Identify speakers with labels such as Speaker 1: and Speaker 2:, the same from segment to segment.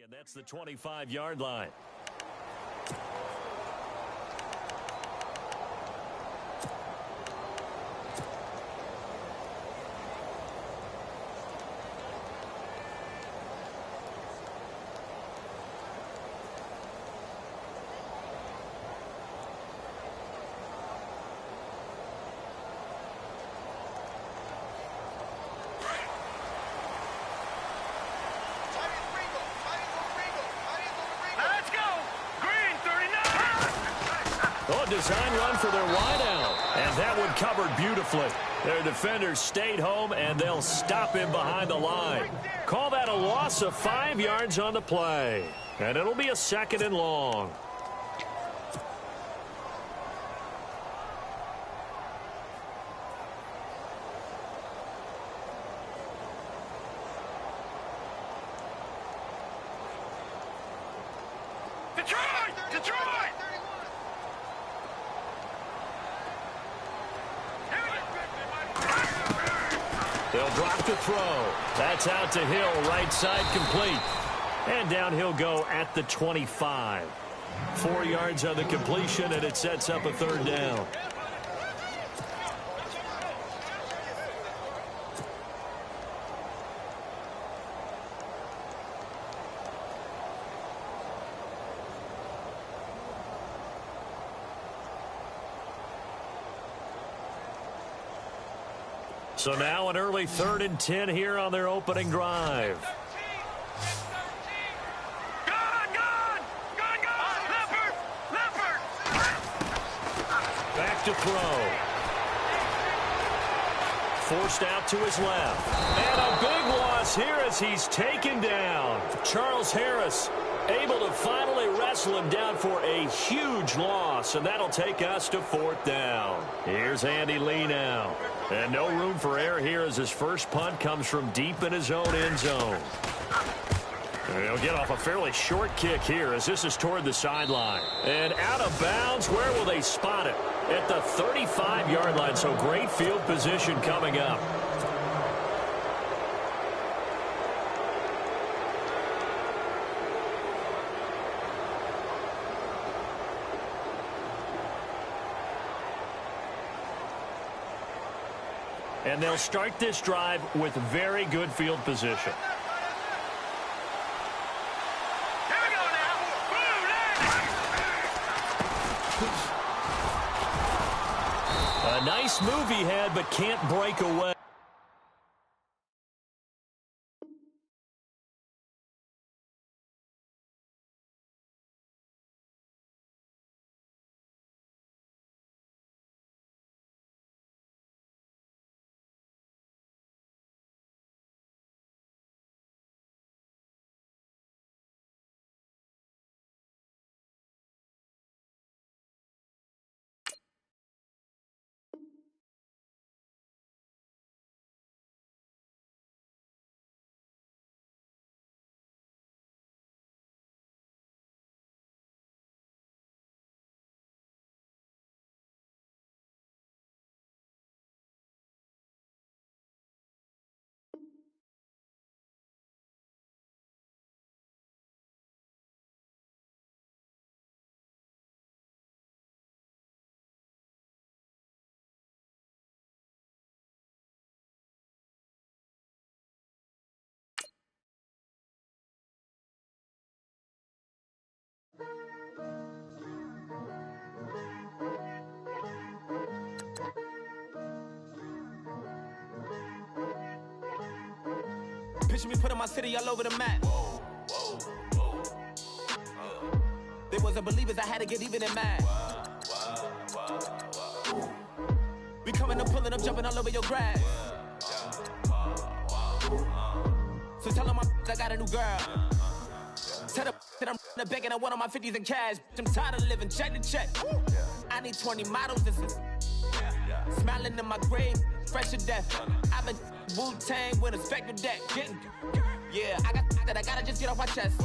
Speaker 1: And that's the 25-yard line. Oh, design run for their wideout. And that one covered beautifully. Their defenders stayed home, and they'll stop him behind the line. Call that a loss of 5 yards on the play. And it'll be a 2nd and long.
Speaker 2: Detroit!
Speaker 1: They'll drop the throw. That's out to Hill, right side complete. And down he'll go at the 25. 4 yards on the completion, and it sets up a 3rd down. So now an early 3rd and 10 here on their opening drive. Back to throw. Forced out to his left. And a big loss here as he's taken down. Charles Harris able to finally wrestle him down for a huge loss, and that'll take us to 4th down. Here's Andy Lee now. And no room for error here as his first punt comes from deep in his own end zone. And he'll get off a fairly short kick here as this is toward the sideline. And out of bounds, where will they spot it? At the 35-yard line, so great field position coming up. And they'll start this drive with very good field position.
Speaker 2: Here we go now.
Speaker 1: A nice move he had, but can't break away.
Speaker 3: Picture me putting my city all over the map. They wasn't believers, I had to get even in mad. We coming up, pulling up, jumping all over your grass. So tell them I got a new girl. Tell them that I'm in the bank and I want on my 50s in cash. I'm tired of living check to check. I need 20 models, this is smiling in my grave, fresh to death. I've been Wu-Tang with a spectre deck. Yeah, I gotta just get off my chest.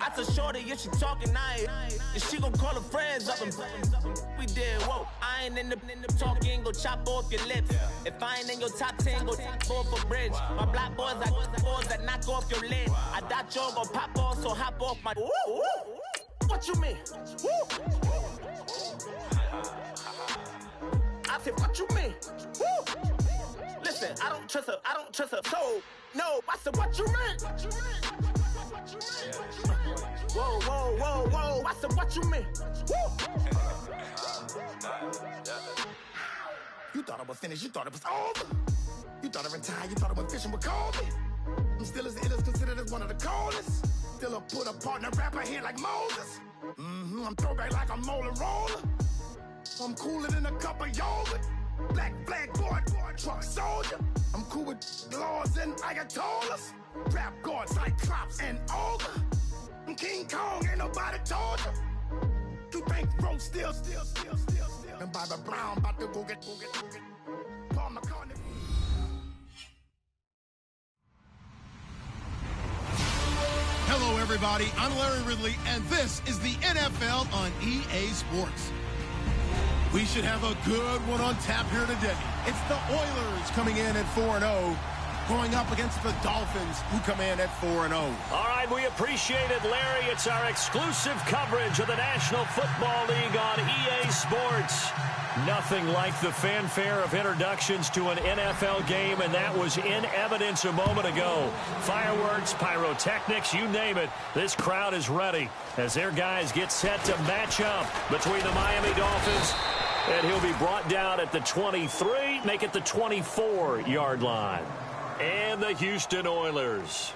Speaker 3: I told shorty, if she talking nice, and she gon' call her friends up and we did, whoa. I ain't in the talking, go chop off your lips. If I ain't in your top 10, go fall for bridge. My black boys like boys that knock off your lid. I thought y'all gon' pop off, so hop off my. What you mean? I said, what you mean? Listen, I don't trust her, so no. I said, what you mean? Whoa, whoa, whoa, whoa. I said, what you mean?
Speaker 4: You thought it was finished, you thought it was over. You thought it retired, you thought it went fishing with Kobe. I'm still as ill as considered as one of the coldest. Still a put a partner rapper here like Moses. I'm throwback like a molar roller. I'm cooler than a cup of yogurt. Black flag boy, truck soldier. I'm cool with laws and Ayatollahs. Rap god, Cyclops and Ogre. I'm King Kong, ain't nobody told you. You think Rose still. And Bobby Brown about to go get Paul McCartney.
Speaker 5: Hello, everybody. I'm Larry Ridley, and this is the NFL on EA Sports. We should have a good one on tap here today. It's the Oilers coming in at 4-0, going up against the Dolphins, who come in at 4-0.
Speaker 1: All right, we appreciate it, Larry. It's our exclusive coverage of the National Football League on EA Sports. Nothing like the fanfare of introductions to an NFL game, and that was in evidence a moment ago. Fireworks, pyrotechnics, you name it. This crowd is ready as their guys get set to match up between the Miami Dolphins, and he'll be brought down at the 23, make it the 24-yard line. And the Houston Oilers.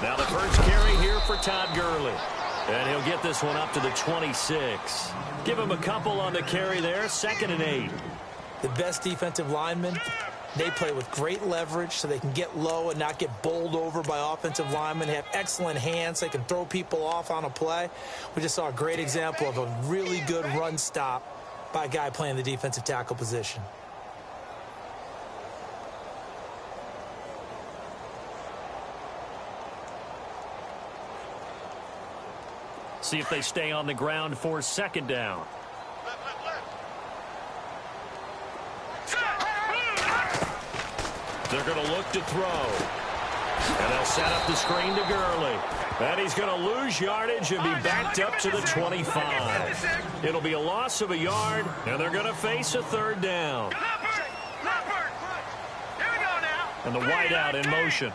Speaker 1: Now the first carry here for Todd Gurley. And he'll get this one up to the 26. Give him a couple on the carry there. 2nd and 8.
Speaker 6: The best defensive linemen, they play with great leverage so they can get low and not get bowled over by offensive linemen. They have excellent hands. They can throw people off on a play. We just saw a great example of a really good run stop by a guy playing the defensive tackle position.
Speaker 1: See if they stay on the ground for 2nd down. They're going to look to throw. And they'll set up the screen to Gurley. And he's going to lose yardage and be backed up to the 25. It'll be a loss of a yard, and they're going to face a 3rd down. And the wideout in motion.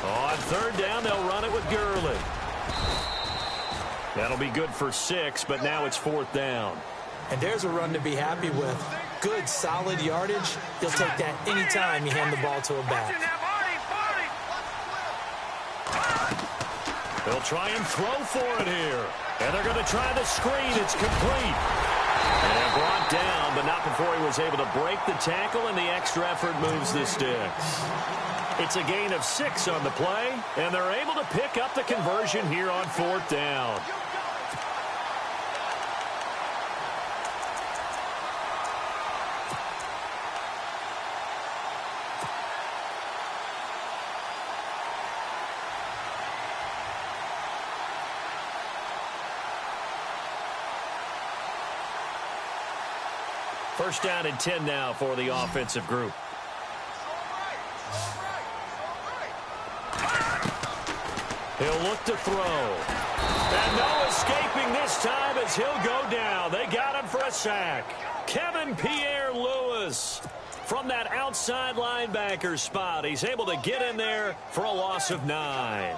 Speaker 1: On 3rd down, they'll run it with Gurley. That'll be good for 6, but now it's 4th down.
Speaker 6: And there's a run to be happy with. Good, solid yardage. You'll take that anytime you hand the ball to a back.
Speaker 1: They'll try and throw for it here. And they're going to try the screen. It's complete. And brought down, but not before he was able to break the tackle, and the extra effort moves the sticks. It's a gain of 6 on the play, and they're able to pick up the conversion here on 4th down. First down and 10 now for the offensive group. He'll look to throw. And no escaping this time as he'll go down. They got him for a sack. Kevin Pierre-Louis from that outside linebacker spot. He's able to get in there for a loss of 9.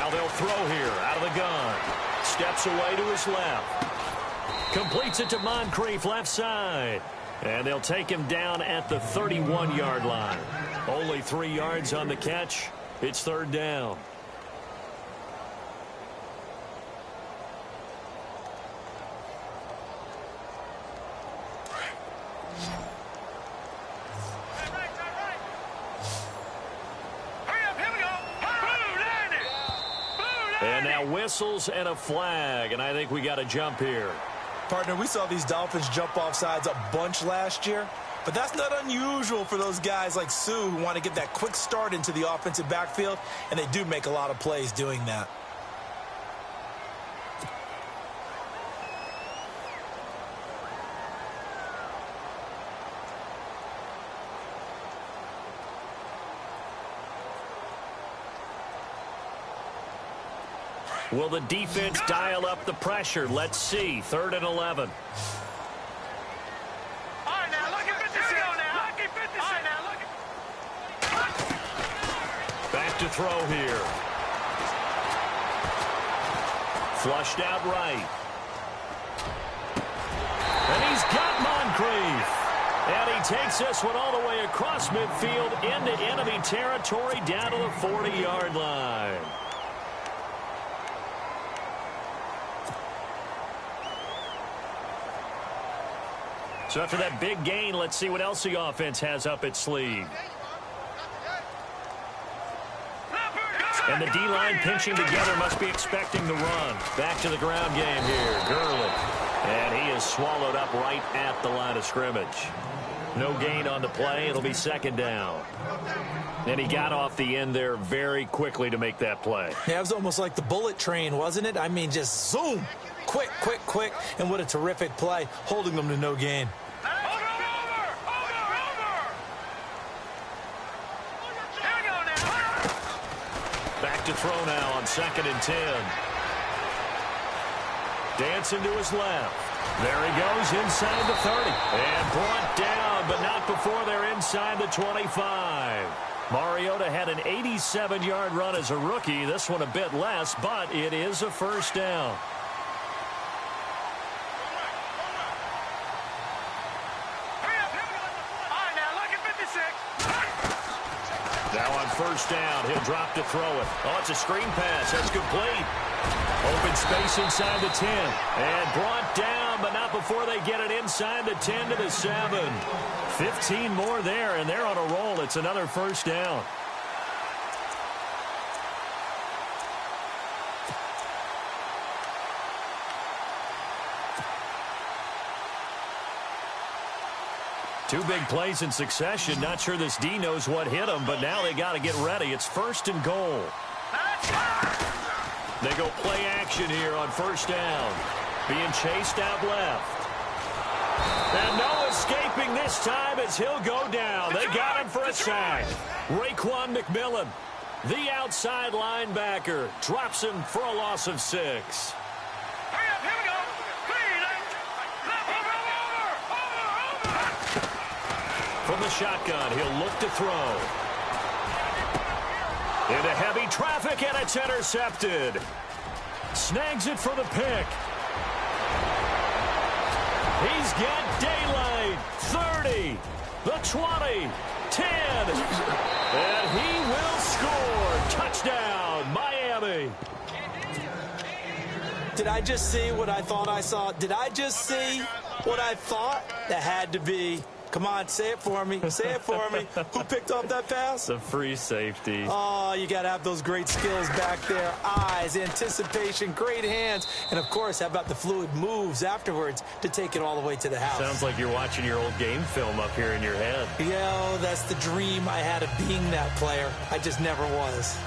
Speaker 1: Now they'll throw here out of the gun. Steps away to his left. Completes it to Moncrief left side. And they'll take him down at the 31-yard line. Only 3 yards on the catch. It's third down. And now whistles and a flag, and I think we got a jump here.
Speaker 6: Partner, we saw these Dolphins jump off sides a bunch last year, but that's not unusual for those guys like Sue who want to get that quick start into the offensive backfield, and they do make a lot of plays doing that.
Speaker 1: Will the defense dial up the pressure? Let's see. 3rd and 11. Back to throw here. Flushed out right. And he's got Moncrief. And he takes this one all the way across midfield into enemy territory down to the 40-yard line. So after that big gain, let's see what else the offense has up its sleeve. And the D-line pinching together must be expecting the run. Back to the ground game here. Gurley. And he is swallowed up right at the line of scrimmage. No gain on the play. It'll be second down. And he got off the end there very quickly to make that play.
Speaker 6: Yeah, it was almost like the bullet train, wasn't it? I mean, just zoom. Quick, quick, quick. And what a terrific play, holding them to no gain.
Speaker 1: Back to throw now on 2nd and 10. Dancing to his left. There he goes inside the 30. And brought down, but not before they're inside the 25. Mariota had an 87-yard run as a rookie. This one a bit less, but it is a first down. Now on first down, he'll drop to throw it. Oh, it's a screen pass. That's complete. Open space inside the 10. And brought down, but not before they get it inside the 10 to the 7. 15 more there, and they're on a roll. It's another first down. Two big plays in succession. Not sure this D knows what hit him, but now they got to get ready. It's 1st and goal. They go play action here on first down. Being chased out left. And no escaping this time as he'll go down. They got him for a sack. Raekwon McMillan, the outside linebacker, drops him for a loss of 6. From the shotgun, he'll look to throw. Into heavy traffic, and it's intercepted. Snags it for the pick. He's got daylight. 30, the 20, 10. And he will score. Touchdown, Miami.
Speaker 6: Did I just see what I thought I saw? Did I just see what I thought? That had to be. Come on, say it for me. Say it for me. Who picked off that pass?
Speaker 1: The free safety.
Speaker 6: Oh, you got to have those great skills back there. Eyes, anticipation, great hands. And, of course, how about the fluid moves afterwards to take it all the way to the house?
Speaker 1: Sounds like you're watching your old game film up here in your head.
Speaker 6: Yeah, that's the dream I had of being that player. I just never was.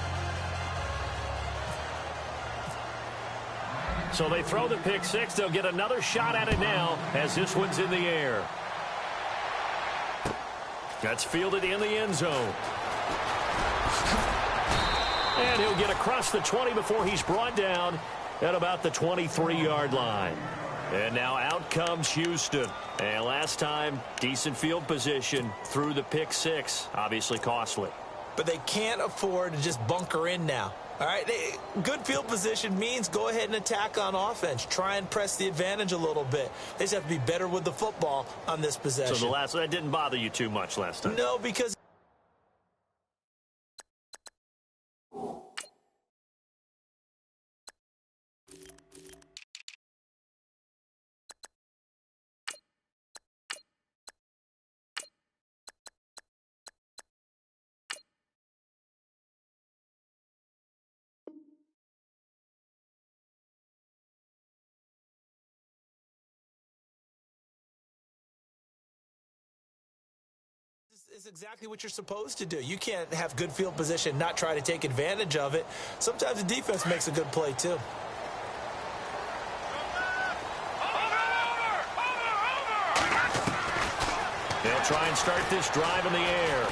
Speaker 1: So they throw the pick six. They'll get another shot at it now as this one's in the air. That's fielded in the end zone. And he'll get across the 20 before he's brought down at about the 23-yard line. And now out comes Houston. And last time, decent field position through the pick six. Obviously costly.
Speaker 6: But they can't afford to just bunker in now. All right, good field position means go ahead and attack on offense. Try and press the advantage a little bit. They just have to be better with the football on this possession.
Speaker 1: So that didn't bother you too much last time?
Speaker 6: No, because it's exactly what you're supposed to do. You can't have good field position, not try to take advantage of it. Sometimes the defense makes a good play, too.
Speaker 1: They'll try and start this drive in the air.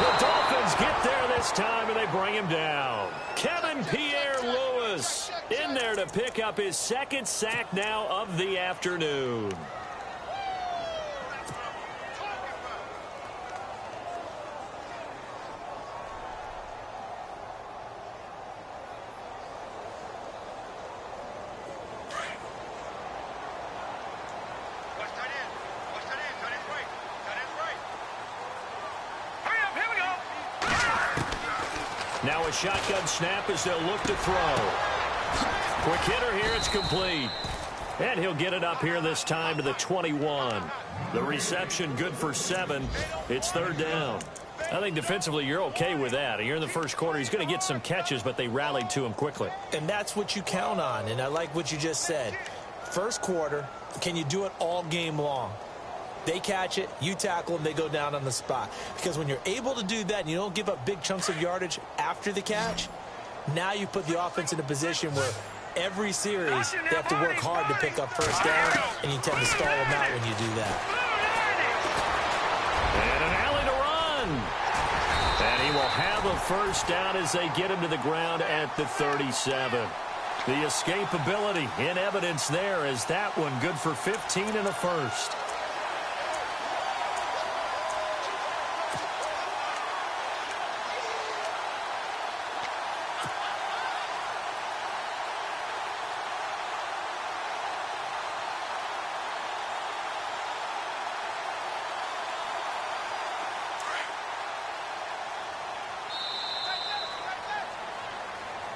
Speaker 1: The Dolphins get there this time, and they bring him down. Kevin Pierre-Louis in there to pick up his second sack now of the afternoon. Now a shotgun snap as they'll look to throw. Quick hitter here, it's complete. And he'll get it up here this time to the 21. The reception good for 7. It's third down. I think defensively you're okay with that. Here in the first quarter, he's going to get some catches, but they rallied to him quickly.
Speaker 6: And that's what you count on, and I like what you just said. First quarter, can you do it all game long? They catch it, you tackle them, they go down on the spot. Because when you're able to do that and you don't give up big chunks of yardage after the catch, now you put the offense in a position where every series they have to work hard to pick up first down, and you tend to stall them out when you do that.
Speaker 1: And an alley to run. And he will have a first down as they get him to the ground at the 37. The escapability in evidence there as that one good for 15 and a first.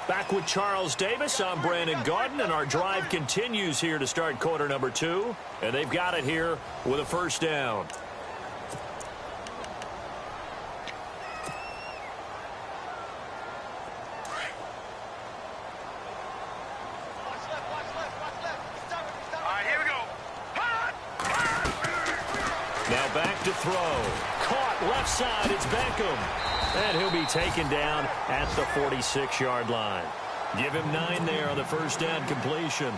Speaker 1: Back with Charles Davis, I'm Brandon Gaudin, and our drive continues here to start quarter number 2. And they've got it here with a first down. Now back to throw. Caught left side, it's Beckham. And he'll be taken down at the 46-yard line. Give him 9 there on the first down completion.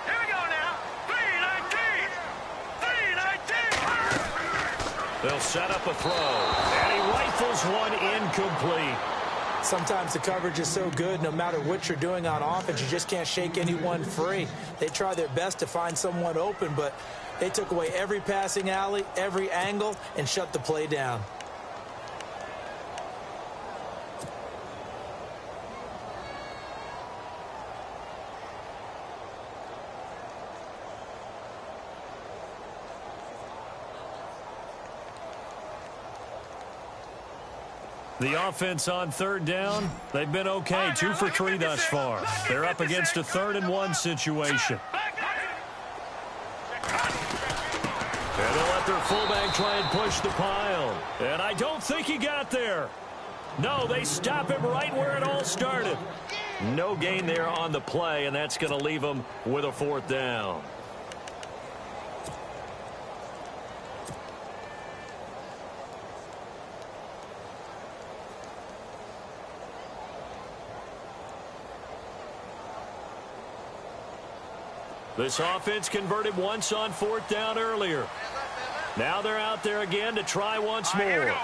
Speaker 2: Here we go now. 3-19.
Speaker 1: They'll set up a throw. And he rifles one incomplete.
Speaker 6: Sometimes the coverage is so good, no matter what you're doing on offense, you just can't shake anyone free. They try their best to find someone open, but they took away every passing alley, every angle, and shut the play down.
Speaker 1: The offense on third down, they've been okay, 2 for 3 thus far. They're up against a 3rd and 1 situation. And they'll let their fullback try and push the pile. And I don't think he got there. No, they stop him right where it all started. No gain there on the play, and that's going to leave them with a 4th down. This offense converted once on 4th down earlier. Now they're out there again to try once more.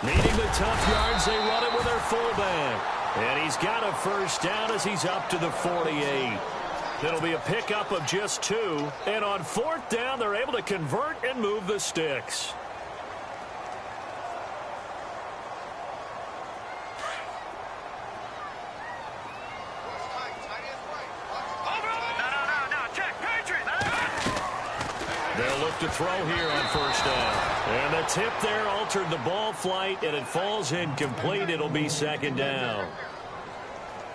Speaker 1: Needing the tough yards, they run it with their fullback. And he's got a first down as he's up to the 48. It'll be a pickup of just 2. And on 4th down, they're able to convert and move the sticks. They'll look to throw here on 1st down. And the tip there altered the ball flight, and it falls incomplete. It'll be 2nd down.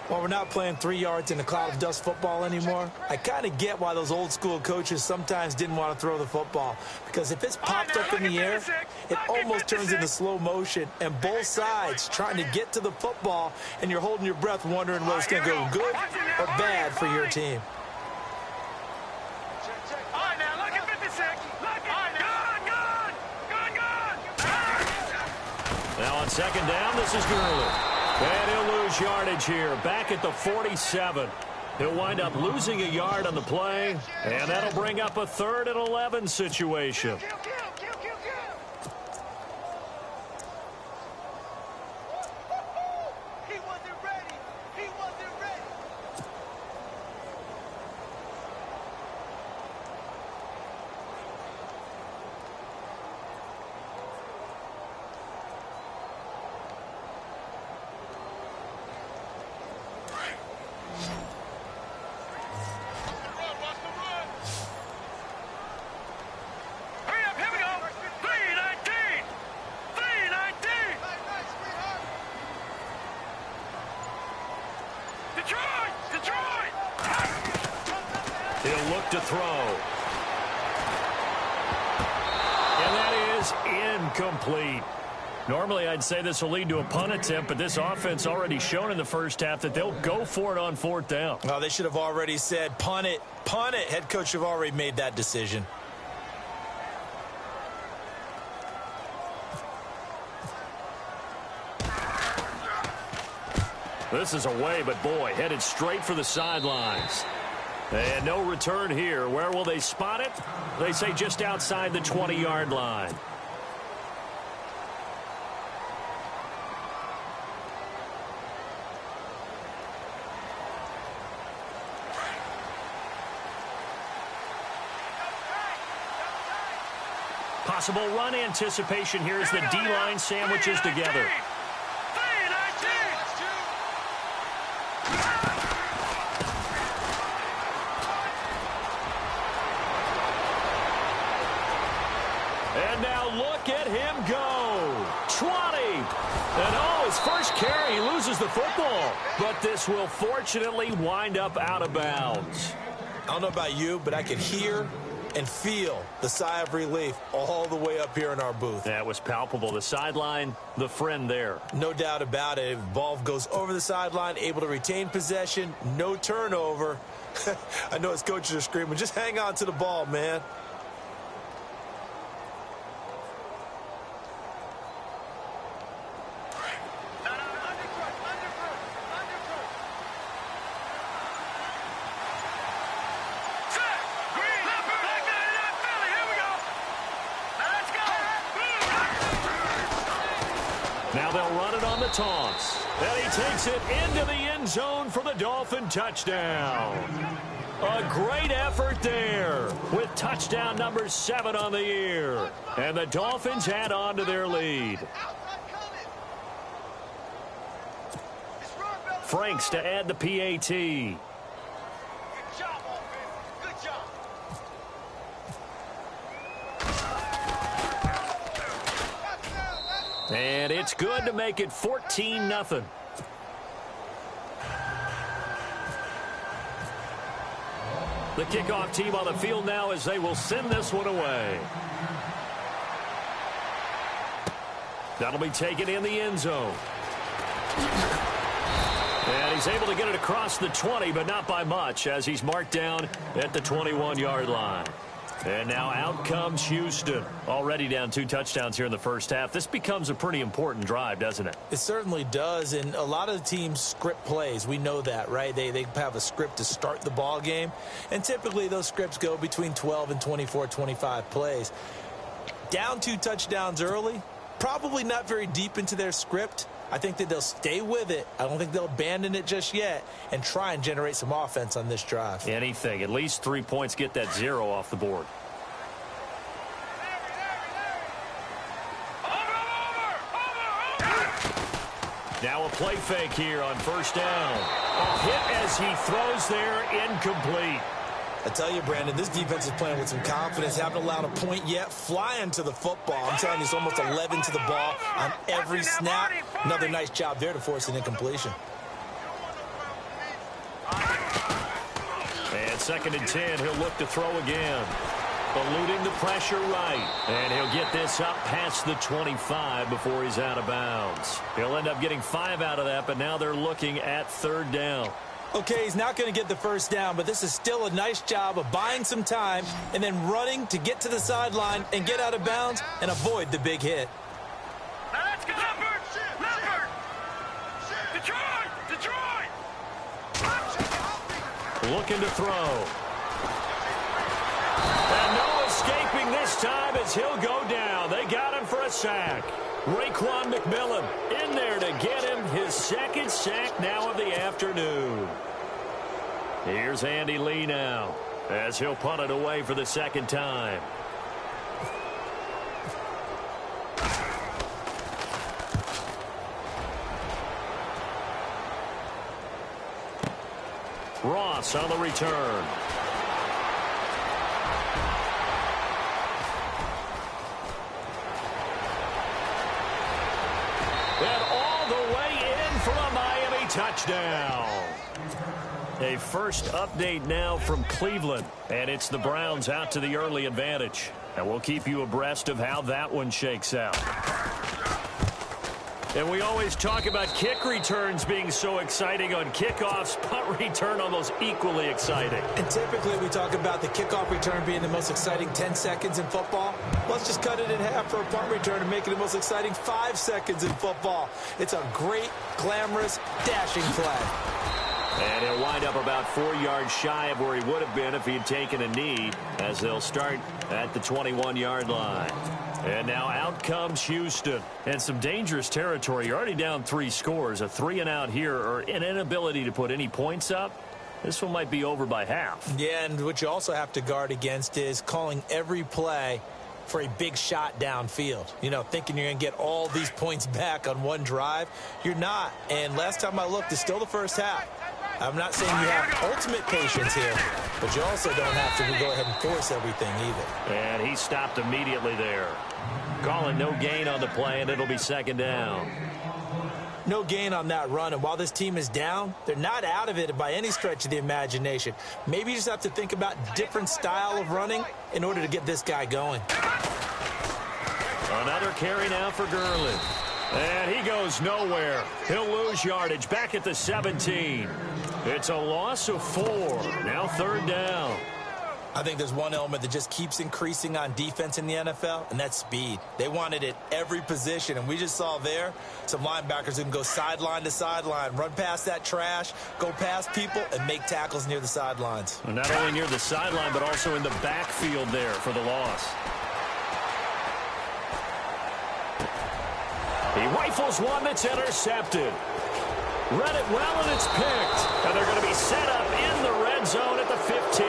Speaker 6: Well, we're not playing 3 yards in a cloud of dust football anymore. I kind of get why those old school coaches sometimes didn't want to throw the football. Because if it's popped up in the air, it almost turns into slow motion. And both sides trying to get to the football, and you're holding your breath wondering whether it's going to go good or bad for your team.
Speaker 1: Now on 2nd down, this is Gurley. And he'll lose yardage here, back at the 47. He'll wind up losing a yard on the play, and that'll bring up a 3rd and 11 situation. He'll look to throw. And that is incomplete. Normally, I'd say this will lead to a punt attempt, but this offense already shown in the first half that they'll go for it on 4th down.
Speaker 6: Well, they should have already said, punt it, punt it. Head coach have already made that decision.
Speaker 1: This is away, but boy, headed straight for the sidelines. And no return here. Where will they spot it? They say just outside the 20-yard line. Possible run anticipation here as the D-line sandwiches together. And now look at him go. 20. And oh, his first carry, he loses the football. But this will fortunately wind up out of bounds.
Speaker 6: I don't know about you, but I could hear and feel the sigh of relief all the way up here in our booth.
Speaker 1: That was palpable. The sideline, the friend there.
Speaker 6: No doubt about it. Ball goes over the sideline, able to retain possession, no turnover. I know his coaches are screaming, just hang on to the ball, man.
Speaker 1: Now they'll run it on the toss. And he takes it into the end zone for the Dolphin touchdown. A great effort there with touchdown number 7 on the year. And the Dolphins add on to their lead. Franks to add the PAT. And it's good to make it 14-0. The kickoff team on the field now as they will send this one away. That'll be taken in the end zone. And he's able to get it across the 20, but not by much as he's marked down at the 21-yard line. And now out comes Houston. Already down 2 touchdowns here in the first half. This becomes a pretty important drive, doesn't it?
Speaker 6: It certainly does, and a lot of the teams script plays. We know that, right? They have a script to start the ball game, and typically those scripts go between 12 and 24, 25 plays. Down 2 touchdowns early, probably not very deep into their script, I think that they'll stay with it. I don't think they'll abandon it just yet and try and generate some offense on this drive.
Speaker 1: Anything. At least 3 points, get that 0 off the board. Now a play fake here on first down. A hit as he throws there, incomplete.
Speaker 6: I tell you, Brandon, this defense is playing with some confidence. Haven't allowed a point yet. Flying to the football. I'm telling you, it's almost 11 to the ball on every snap. Another nice job there to force an incompletion.
Speaker 1: And 2nd and 10, he'll look to throw again. Eluding the pressure right. And he'll get this up past the 25 before he's out of bounds. He'll end up getting 5 out of that, but now they're looking at 3rd down.
Speaker 6: Okay, he's not going to get the first down, but this is still a nice job of buying some time and then running to get to the sideline and get out of bounds and avoid the big hit.
Speaker 2: Now let's go. Leopard! Detroit!
Speaker 1: Looking to throw. And no escaping this time as he'll go down. They got him for a sack. Raekwon McMillan in there to get him his 2nd sack now of the afternoon. Here's Andy Lee now as he'll punt it away for the 2nd time. Ross on the return. And all the way in for a Miami touchdown. A first update now from Cleveland. And it's the Browns out to the early advantage. And we'll keep you abreast of how that one shakes out. And we always talk about kick returns being so exciting on kickoffs. Punt return almost equally exciting.
Speaker 6: And typically we talk about the kickoff return being the most exciting 10 seconds in football. Let's just cut it in half for a punt return and make it the most exciting 5 seconds in football. It's a great, glamorous, dashing play.
Speaker 1: And he'll wind up about 4 yards shy of where he would have been if he had taken a knee, as they'll start at the 21-yard line. And now out comes Houston. And some dangerous territory. You're already down 3 scores. A 3-and-out here, or an inability to put any points up. This one might be over by half.
Speaker 6: Yeah, and what you also have to guard against is calling every play for a big shot downfield. You know, thinking you're going to get all these points back on one drive. You're not. And last time I looked, it's still the first half. I'm not saying you have ultimate patience here, but you also don't have to go ahead and force everything either.
Speaker 1: And he stopped immediately there. Calling no gain on the play, and it'll be 2nd down.
Speaker 6: No gain on that run, and while this team is down, they're not out of it by any stretch of the imagination. Maybe you just have to think about different style of running in order to get this guy going.
Speaker 1: Another carry now for Gurley. And he goes nowhere. He'll lose yardage back at the 17. It's a loss of 4. Now 3rd down.
Speaker 6: I think there's one element that just keeps increasing on defense in the NFL, and that's speed. They want it at every position, and we just saw there some linebackers who can go sideline to sideline, run past that trash, go past people, and make tackles near the sidelines.
Speaker 1: Well, not only near the sideline, but also in the backfield there for the loss. He rifles one that's intercepted. Read it well, and it's picked. And they're going to be set up in the red zone at the 15.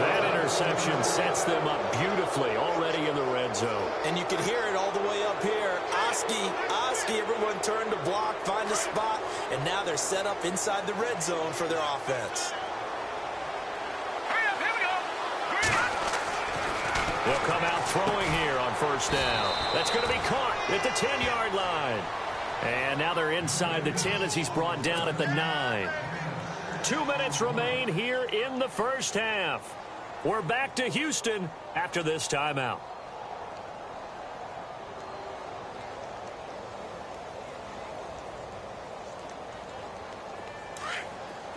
Speaker 1: That interception sets them up beautifully already in the red zone.
Speaker 6: And you can hear it all the way up here. Oski, everyone turned to block, find a spot, and now they're set up inside the red zone for their offense.
Speaker 1: They'll come out throwing here on 1st down. That's going to be caught at the 10-yard line. And now they're inside the 10 as he's brought down at the 9. 2 minutes remain here in the first half. We're back to Houston after this timeout.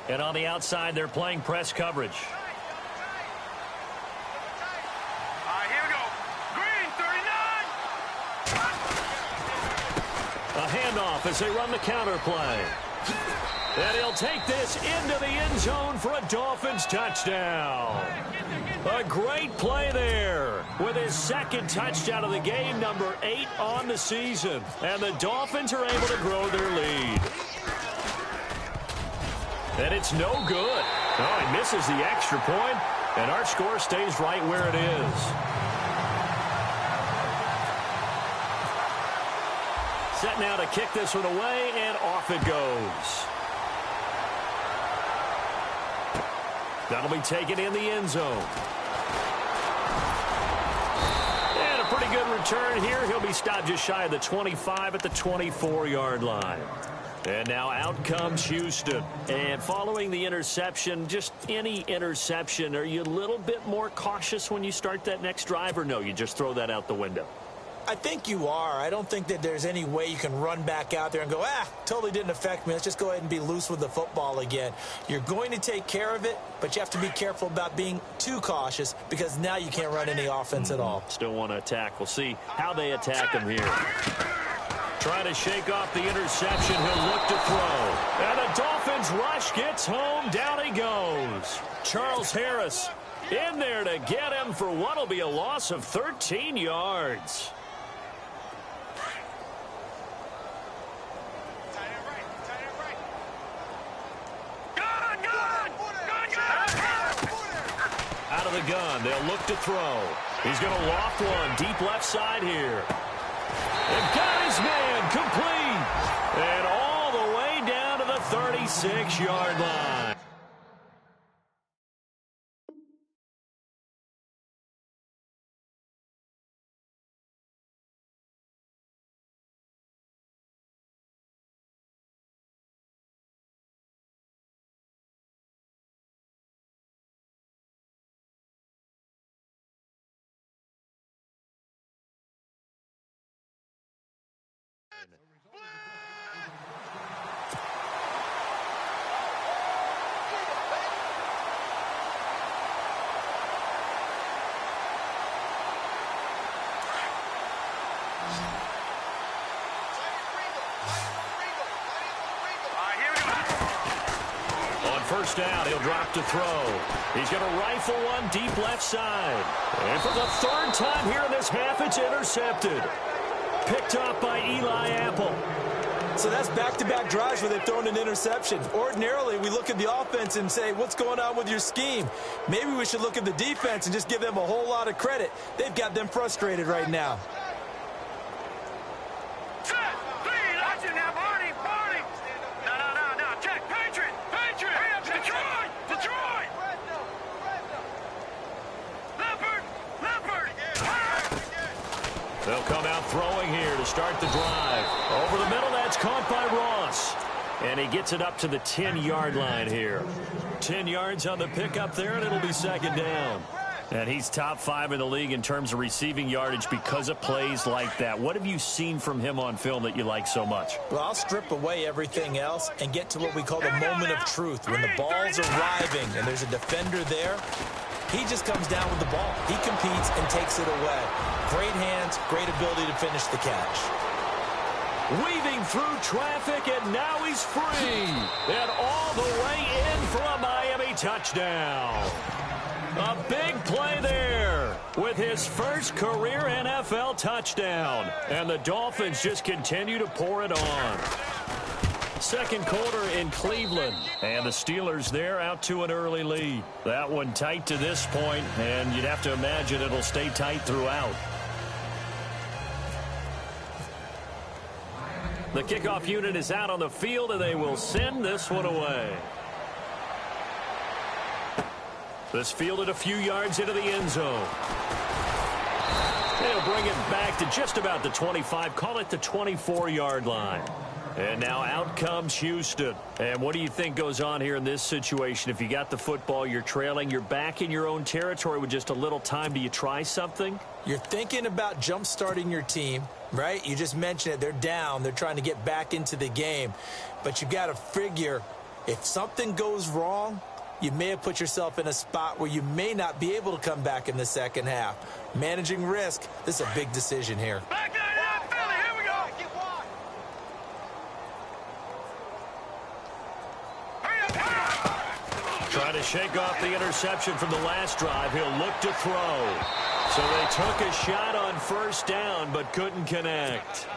Speaker 1: And on the outside, they're playing press coverage. A handoff as they run the counter play. And he'll take this into the end zone for a Dolphins touchdown. A great play there with his second touchdown of the game, number 8 on the season. And the Dolphins are able to grow their lead. And it's no good. Oh, he misses the extra point, and our score stays right where it is. Set now to kick this one away, and off it goes. That'll be taken in the end zone. And a pretty good return here. He'll be stopped just shy of the 25 at the 24-yard line. And now out comes Houston. And following the interception, just any interception, are you a little bit more cautious when you start that next drive, or no, you just throw that out the window?
Speaker 6: I think you are. I don't think that there's any way you can run back out there and go, totally didn't affect me. Let's just go ahead and be loose with the football again. You're going to take care of it, but you have to be careful about being too cautious because now you can't run any offense at all.
Speaker 1: Still want to attack. We'll see how they attack him here. Trying to shake off the interception. He'll look to throw. And the Dolphins rush gets home. Down he goes. Charles Harris in there to get him for what will be a loss of 13 yards. Out of the gun, they'll look to throw. He's going to loft one deep left side here. And got his man complete. And all the way down to the 36-yard line. First down, he'll drop to throw. He's going to rifle one deep left side. And for the third time here in this half, it's intercepted. Picked up by Eli Apple.
Speaker 6: So that's back-to-back drives where they've thrown an interception. Ordinarily, we look at the offense and say, what's going on with your scheme? Maybe we should look at the defense and just give them a whole lot of credit. They've got them frustrated right now.
Speaker 1: They'll come out throwing here to start the drive. Over the middle, that's caught by Ross. And he gets it up to the 10-yard line here. 10 yards on the pickup there, and it'll be second down. And he's top 5 in the league in terms of receiving yardage because of plays like that. What have you seen from him on film that you like so much?
Speaker 6: Well, I'll strip away everything else and get to what we call the moment of truth. When the ball's arriving and there's a defender there, he just comes down with the ball. He competes and takes it away. Great hands, great ability to finish the catch.
Speaker 1: Weaving through traffic, and now he's free. And all the way in for a Miami touchdown. A big play there with his first career NFL touchdown. And the Dolphins just continue to pour it on. Second quarter in Cleveland, and the Steelers there out to an early lead. That one tight to this point, and you'd have to imagine it'll stay tight throughout. The kickoff unit is out on the field, and they will send this one away. This fielded a few yards into the end zone. They'll bring it back to just about the 25, call it the 24-yard line. And now out comes Houston. And what do you think goes on here in this situation? If you got the football, you're trailing, you're back in your own territory with just a little time. Do you try something?
Speaker 6: You're thinking about jump-starting your team, right? You just mentioned it. They're down. They're trying to get back into the game. But you got to figure if something goes wrong, you may have put yourself in a spot where you may not be able to come back in the second half. Managing risk, this is a big decision here.
Speaker 1: Trying to shake off the interception from the last drive. He'll look to throw. So they took a shot on first down but couldn't connect.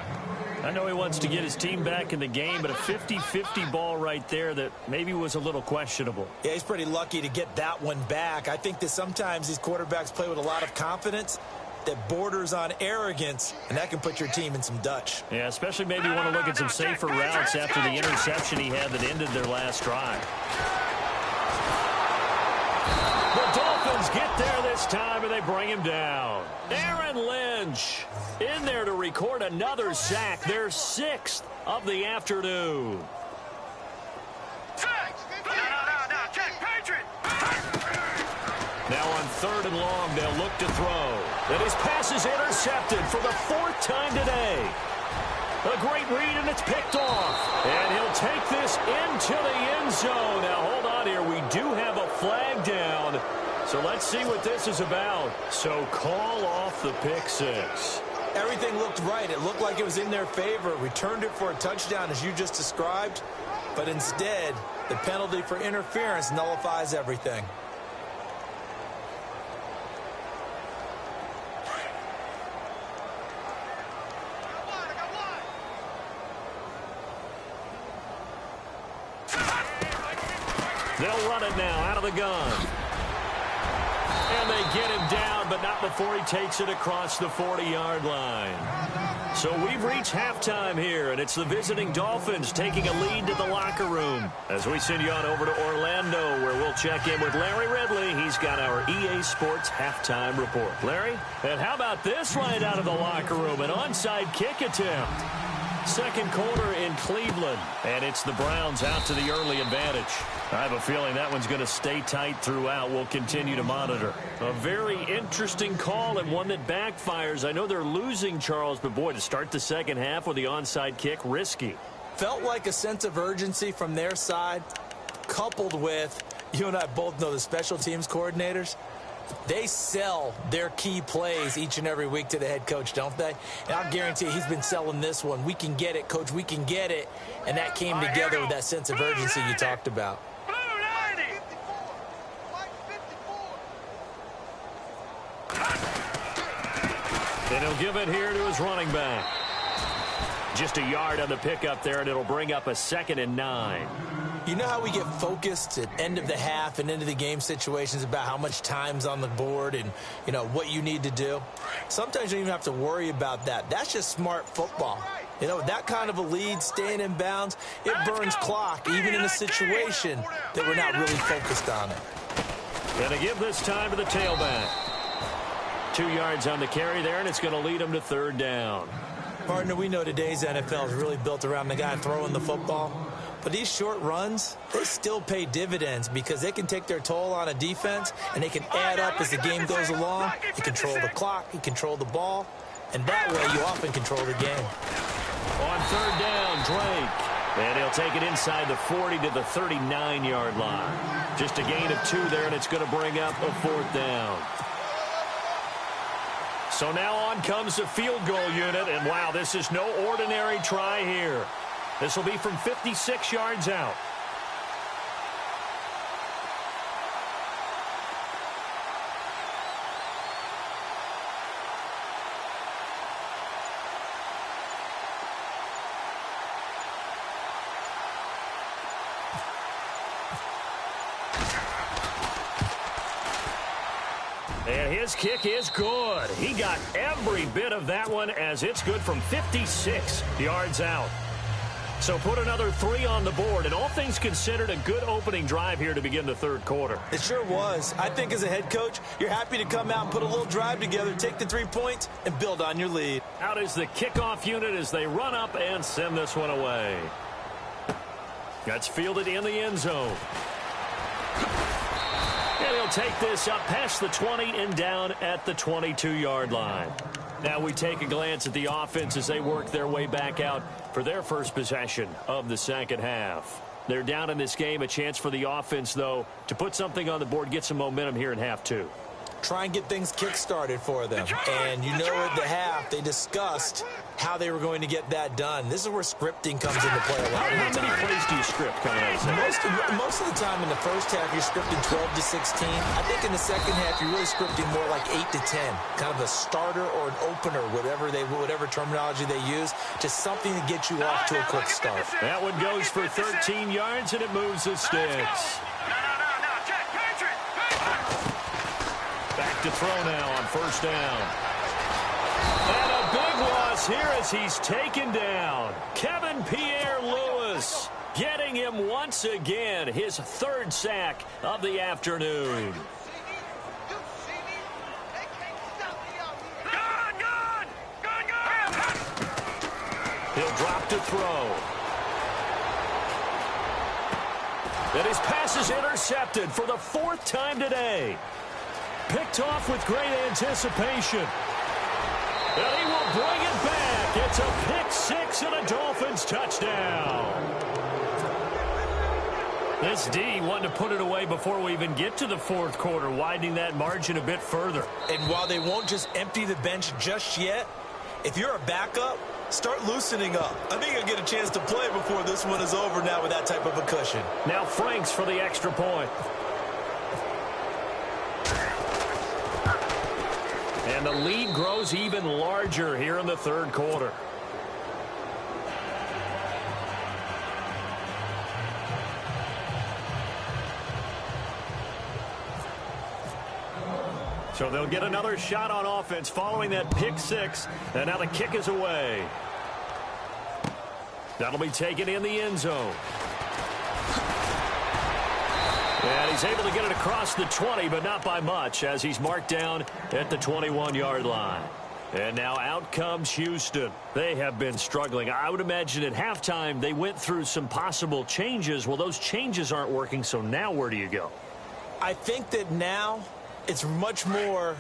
Speaker 1: I know he wants to get his team back in the game, but a 50-50 ball right there that maybe was a little questionable.
Speaker 6: Yeah, he's pretty lucky to get that one back. I think that sometimes these quarterbacks play with a lot of confidence that borders on arrogance, and that can put your team in some Dutch.
Speaker 1: Yeah, especially maybe want to look at some safer routes after the interception he had that ended their last drive. The Dolphins get there this time, and they bring him down. Aaron Lynch in there to record another sack, their 6th of the afternoon. Now on 3rd and long, they'll look to throw. And his pass is intercepted for the 4th time today. A great read, and it's picked off. And he'll take this into the end zone. Now, hold on here. We do have a flag down. So let's see what this is about. So call off the pick 6.
Speaker 6: Everything looked right. It looked like it was in their favor. Returned it for a touchdown, as you just described. But instead, the penalty for interference nullifies everything.
Speaker 1: They'll run it now out of the gun. And they get him down, but not before he takes it across the 40-yard line. So we've reached halftime here, and it's the visiting Dolphins taking a lead to the locker room. As we send you on over to Orlando, where we'll check in with Larry Ridley. He's got our EA Sports halftime report. Larry? And how about this right out of the locker room? An onside kick attempt. Second quarter in Cleveland, and it's the Browns out to the early advantage. I have a feeling that one's going to stay tight throughout. We'll continue to monitor. A very interesting call and one that backfires. I know they're losing, Charles, but boy, to start the second half with the onside kick, risky.
Speaker 6: Felt like a sense of urgency from their side, coupled with, you and I both know the special teams coordinators. They sell their key plays each and every week to the head coach, don't they? And I'll guarantee you he's been selling this one. We can get it, coach. We can get it. And that came together with that sense of urgency you talked about.
Speaker 1: And he'll give it here to his running back. Just a yard on the pickup there, and it'll bring up a 2nd and 9.
Speaker 6: You know how we get focused at end of the half and into the game situations about how much time's on the board and, you know, what you need to do? Sometimes you don't even have to worry about that. That's just smart football. You know, that kind of a lead, staying in bounds, it burns clock, even in a situation that we're not really focused on it.
Speaker 1: And to give this time to the tailback. 2 yards on the carry there, and it's going to lead him to 3rd down.
Speaker 6: Partner, we know today's NFL is really built around the guy throwing the football. But these short runs, they still pay dividends because they can take their toll on a defense, and they can add up as the game goes along. You control the clock, you control the ball, and that way you often control the game.
Speaker 1: On 3rd down, Drake. And he'll take it inside the 40 to the 39-yard line. Just a gain of 2 there, and it's going to bring up a 4th down. So now on comes the field goal unit, and wow, this is no ordinary try here. This will be from 56 yards out. And his kick is good. He got every bit of that one as it's good from 56 yards out. So put another 3 on the board, and all things considered, a good opening drive here to begin the 3rd quarter.
Speaker 6: It sure was. I think as a head coach, you're happy to come out and put a little drive together, take the 3 points, and build on your lead.
Speaker 1: Out is the kickoff unit as they run up and send this one away. That's fielded in the end zone. And he'll take this up past the 20 and down at the 22-yard line. Now we take a glance at the offense as they work their way back out for their first possession of the second half. They're down in this game. A chance for the offense, though, to put something on the board, get some momentum here in half 2.
Speaker 6: try and get things kick-started for them. And you know at the half, they discussed how they were going to get that done. This is where scripting comes into play a lot of the time.
Speaker 1: How many plays do you script coming out of the second?
Speaker 6: Most of the time in the first half, you're scripting 12 to 16. I think in the second half, you're really scripting more like 8 to 10. Kind of a starter or an opener, whatever terminology they use. Just something to get you off to a quick start.
Speaker 1: That one goes for 13 yards, and it moves the sticks. Back to throw now on first down. And a big loss here as he's taken down. Kevin Pierre-Louis getting him once again, his third sack of the afternoon. He'll drop to throw. And his pass is intercepted for the fourth time today. Picked off with great anticipation. And he will bring it back. It's a pick six and a Dolphins touchdown. This D wanted to put it away before we even get to the fourth quarter, widening that margin a bit further.
Speaker 6: And while they won't just empty the bench just yet, if you're a backup, start loosening up. I think you'll get a chance to play before this one is over now with that type of a cushion.
Speaker 1: Now Franks for the extra point. And the lead grows even larger here in the third quarter. So they'll get another shot on offense following that pick six. And now the kick is away. That'll be taken in the end zone. And he's able to get it across the 20, but not by much, as he's marked down at the 21-yard line. And now out comes Houston. They have been struggling. I would imagine at halftime they went through some possible changes. Well, those changes aren't working, so now where do you go?
Speaker 6: I think that now it's much more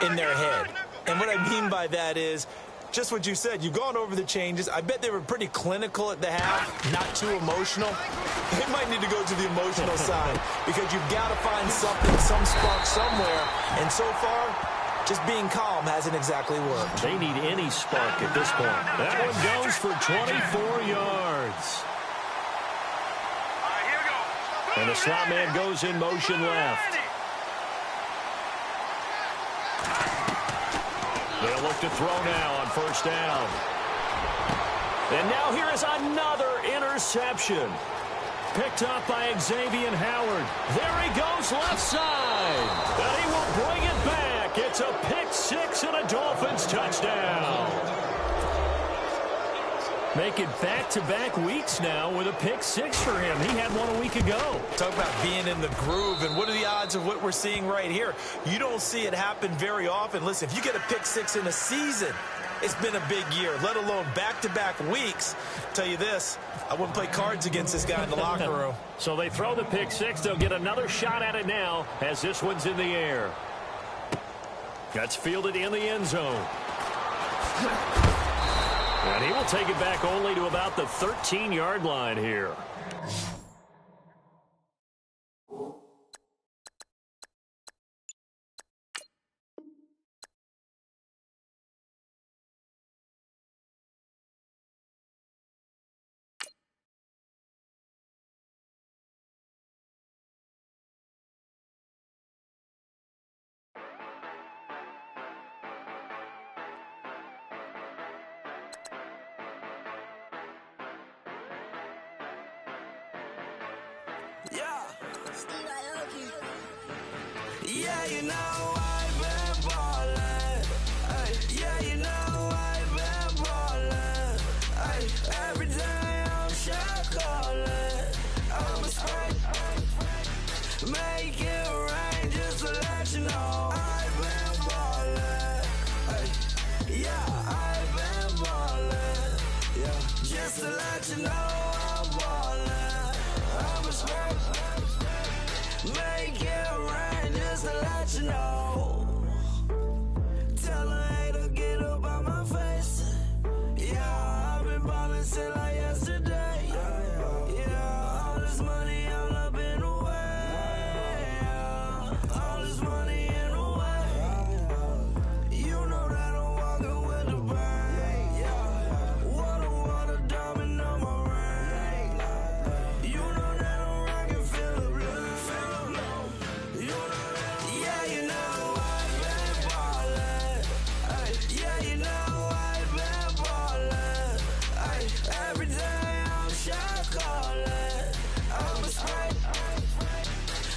Speaker 6: in their head. And what I mean by that is just what you said. You've gone over the changes. I bet they were pretty clinical at the half, not too emotional. They might need to go to the emotional side because you've got to find something, some spark somewhere. And so far, just being calm hasn't exactly worked.
Speaker 1: They need any spark at this point. That one goes for 24 yards. And the slot man goes in motion left. They'll look to throw now on first down. And now here is another interception. Picked up by Xavier Howard. There he goes left side. And he will bring it back. It's a pick six and a Dolphins touchdown. Make it back-to-back weeks now with a pick six for him. He had one a week ago.
Speaker 6: Talk about being in the groove, and what are the odds of what we're seeing right here? You don't see it happen very often. Listen, if you get a pick six in a season, it's been a big year, let alone back-to-back weeks. Tell you this, I wouldn't play cards against this guy in the locker room.
Speaker 1: So they throw the pick six. They'll get another shot at it now as this one's in the air. That's fielded in the end zone. And he will take it back only to about the 13-yard line here.
Speaker 3: Yeah, you know I've been ballin'. Yeah, you know I've been ballin'. Every day I'm shot callin'. I'm a spray. Make it rain just to let you know I've been ballin'. Yeah, I've been ballin'. Yeah, just to let you know I'm ballin'. I'm a spray. Make it rain just to let you know. Tell a hater get up out my face. Yeah, I've been ballin' since like yesterday. Yeah, all this money all up in the way. All this money in the way.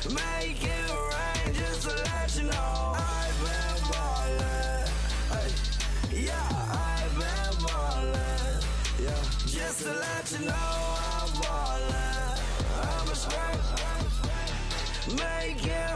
Speaker 3: Make it rain just to let you know I've been ballin'. Hey, yeah, I've been ballin'. Yeah, just to let you know I'm ballin'. I'm a straight. Make it